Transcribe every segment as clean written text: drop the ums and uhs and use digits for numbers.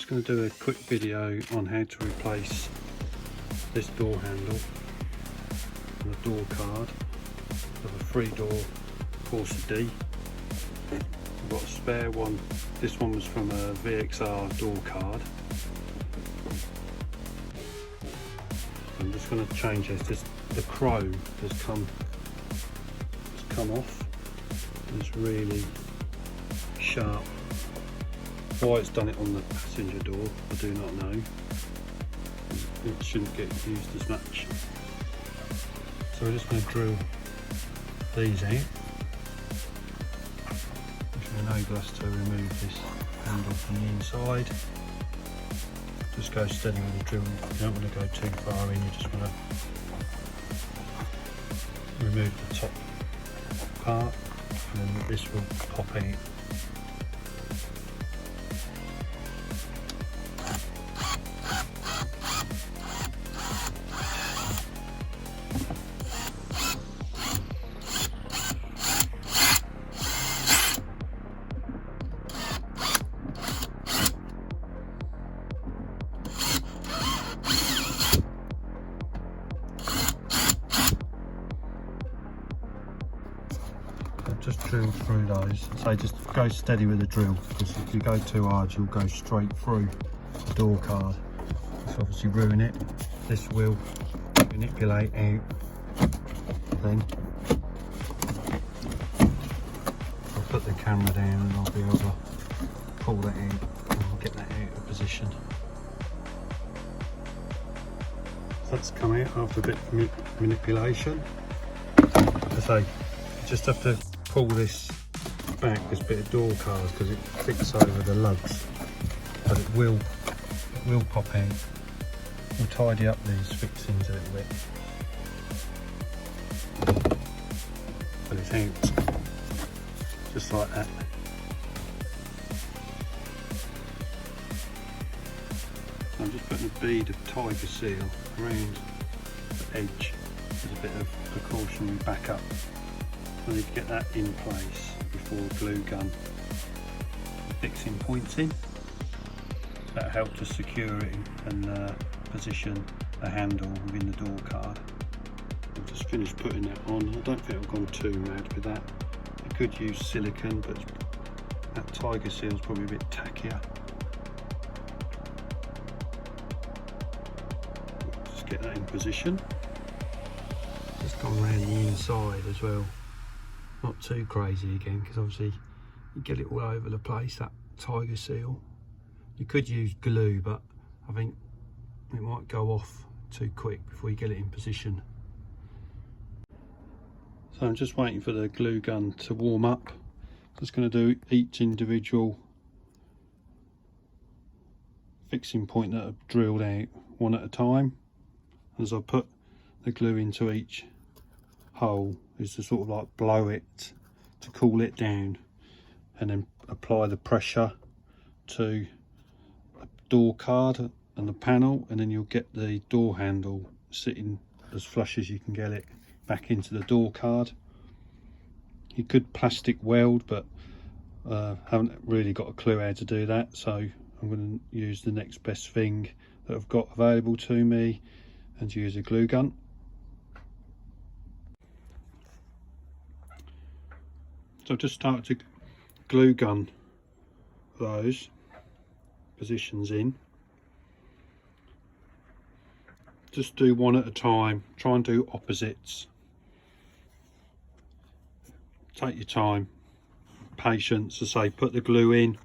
Just going to do a quick video on how to replace this door handle and the door card of a 3-door Corsa D. I've got a spare one. This one was from a VXR door card. I'm just going to change this. The chrome has come off. It's really sharp. Why it's done it on the passenger door, I do not know. It shouldn't get used as much. So we're just going to drill these out, which will enable us to remove this handle from the inside. Just go steady with the drill. You don't want to go too far in, you just want to remove the top part, and then this will pop out. Just drill through those. So just go steady with the drill, because if you go too hard you'll go straight through the door card. It's obviously ruin it. This will manipulate out. Then I'll put the camera down and I'll be able to pull that out and I'll get that out of position. So that's come out after a bit of manipulation. As I say, you just have to pull this back, this bit of door card, because it fits over the lugs, but it will pop out. We'll tidy up these fixings a little bit, but it's out just like that. I'm just putting a bead of tiger seal around the edge as a bit of precautionary backup. I need to get that in place before glue gun fixing points in. That'll help to secure it and position the handle within the door card. I've just finished putting that on. I don't think I've gone too mad with that. I could use silicone, but that tiger seal is probably a bit tackier. Just get that in position. Just gone around the inside as well. Not too crazy again, because obviously you get it all over the place, that tiger seal. You could use glue, but I think it might go off too quick before you get it in position. So I'm just waiting for the glue gun to warm up. Just going to do each individual fixing point that I've drilled out one at a time. As I put the glue into each hole, is to sort of like blow it to cool it down, and then apply the pressure to the door card and the panel, and then you'll get the door handle sitting as flush as you can get it back into the door card. You could plastic weld, but haven't really got a clue how to do that, so I'm going to use the next best thing that I've got available to me and use a glue gun. So I've just started to glue gun those positions in. Just do one at a time, try and do opposites. Take your time, patience. As I say, put the glue in,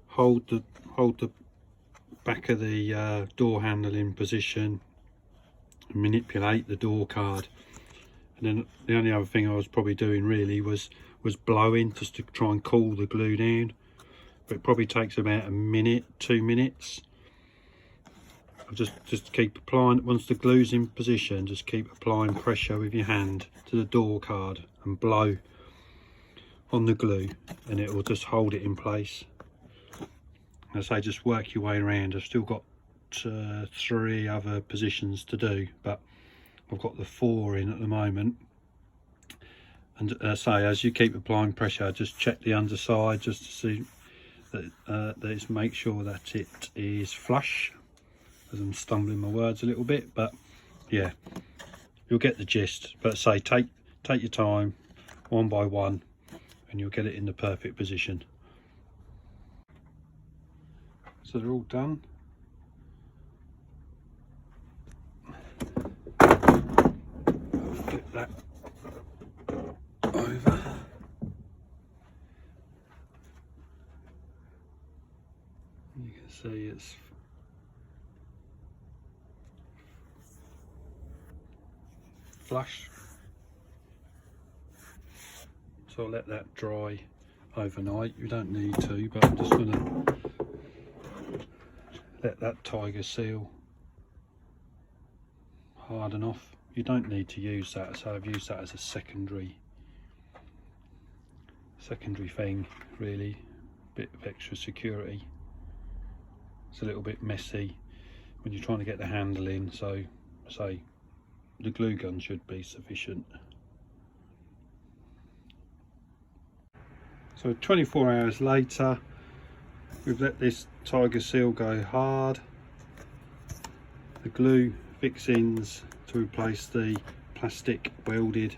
hold the back of the door handle in position, and manipulate the door card. And then the only other thing I was probably doing really was blowing, just to try and cool the glue down. But it probably takes about a minute, 2 minutes. I'll just keep applying. Once the glue's in position, just keep applying pressure with your hand to the door card and blow on the glue, and it will just hold it in place. As I say, just work your way around. I've still got 3 other positions to do, but I've got the 4 in at the moment. And say, as you keep applying pressure, just check the underside just to see is make sure that it is flush, as I'm stumbling my words a little bit, but yeah, you'll get the gist. But say take your time, one by one, and you'll get it in the perfect position. So they're all done. I'll flip that over. You can see it's flush. So I'll let that dry overnight. You don't need to, but I'm just going to let that tiger seal harden off. You don't need to use that, so I've used that as a secondary thing, really. Bit of extra security. It's a little bit messy when you're trying to get the handle in, so say the glue gun should be sufficient. So 24 hours later, we've let this tiger seal go hard. The glue fixings to replace the plastic welded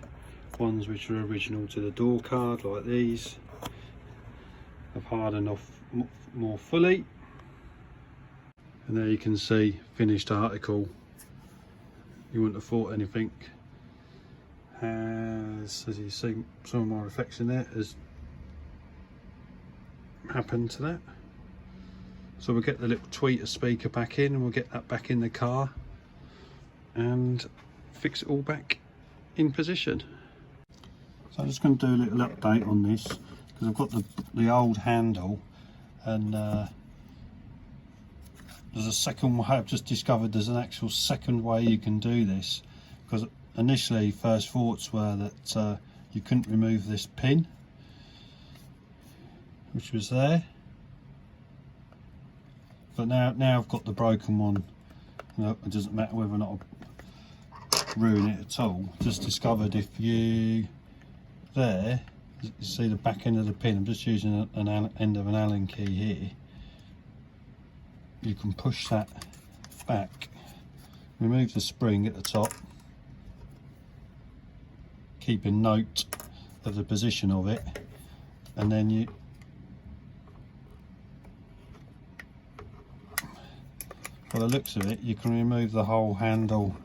ones which are original to the door card, like these, have hardened off more fully. And there you can see finished article. You wouldn't have thought anything as you see some of my reflection there has happened to that. So we'll get the little tweeter speaker back in, and we'll get that back in the car and fix it all back in position. So I'm just going to do a little update on this, because I've got the old handle, and there's a second way. I've just discovered there's an actual second way you can do this, because initially first thoughts were that you couldn't remove this pin which was there, but now I've got the broken one. No, it doesn't matter whether or not I ruin it at all. Just discovered if you see the back end of the pin, I'm just using an end of an Allen key here, you can push that back, remove the spring at the top, keeping note of the position of it, and then you by the looks of it, you can remove the whole handle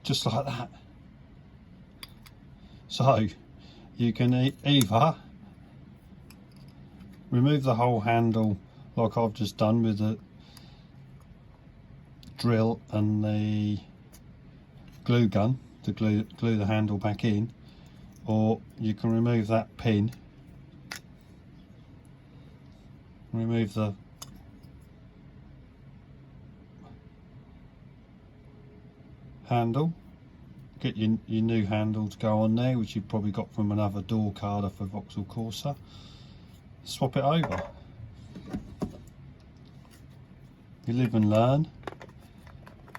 just like that. So you can either remove the whole handle like I've just done with the drill and the glue gun to glue the handle back in, or you can remove that pin, remove the handle, get your new handle to go on there, which you've probably got from another door card off a Vauxhall Corsa, swap it over. You live and learn.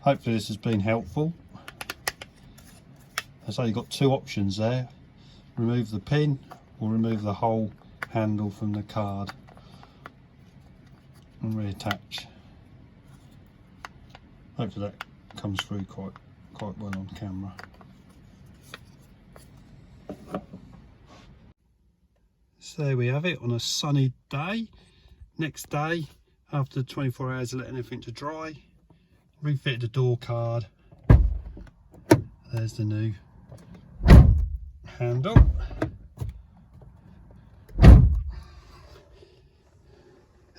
Hopefully this has been helpful. So you've got two options there: remove the pin or remove the whole handle from the card and reattach. Hopefully that comes through quite well on camera. So there we have it on a sunny day. Next day, after 24 hours of letting everything to dry, refit the door card. There's the new handle.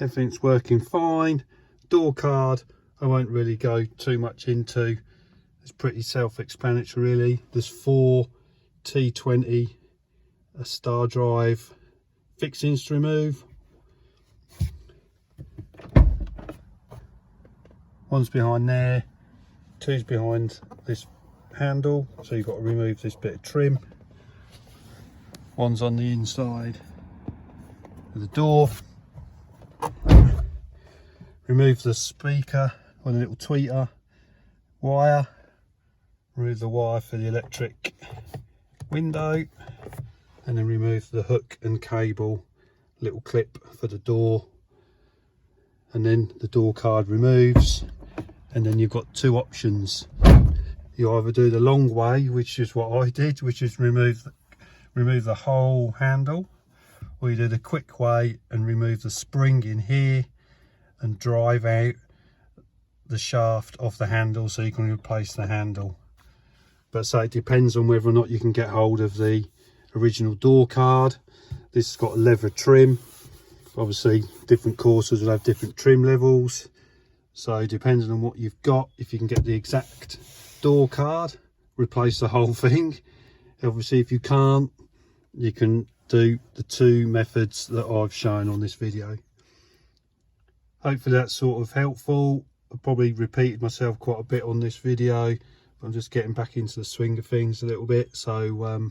Everything's working fine. Door card I won't really go too much into. It's pretty self-explanatory really. There's 4 T20 a star drive fixings to remove. One's behind there, 2's behind this handle, so you've got to remove this bit of trim. One's on the inside of the door. Remove the speaker or the little tweeter wire. Remove the wire for the electric window. and then remove the hook and cable little clip for the door, and then the door card removes. And then you've got two options. You either do the long way, which is what I did, which is remove the whole handle, or you do the quick way and remove the spring in here and drive out the shaft of the handle so you can replace the handle. But so it depends on whether or not you can get hold of the original door card. This has got a leather trim. Obviously different Corsas will have different trim levels, so depending on what you've got, if you can get the exact door card, replace the whole thing. Obviously if you can't, you can do the two methods that I've shown on this video. Hopefully that's sort of helpful. I've probably repeated myself quite a bit on this video, but I'm just getting back into the swing of things a little bit, so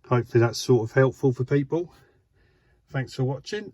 hopefully that's sort of helpful for people. Thanks for watching.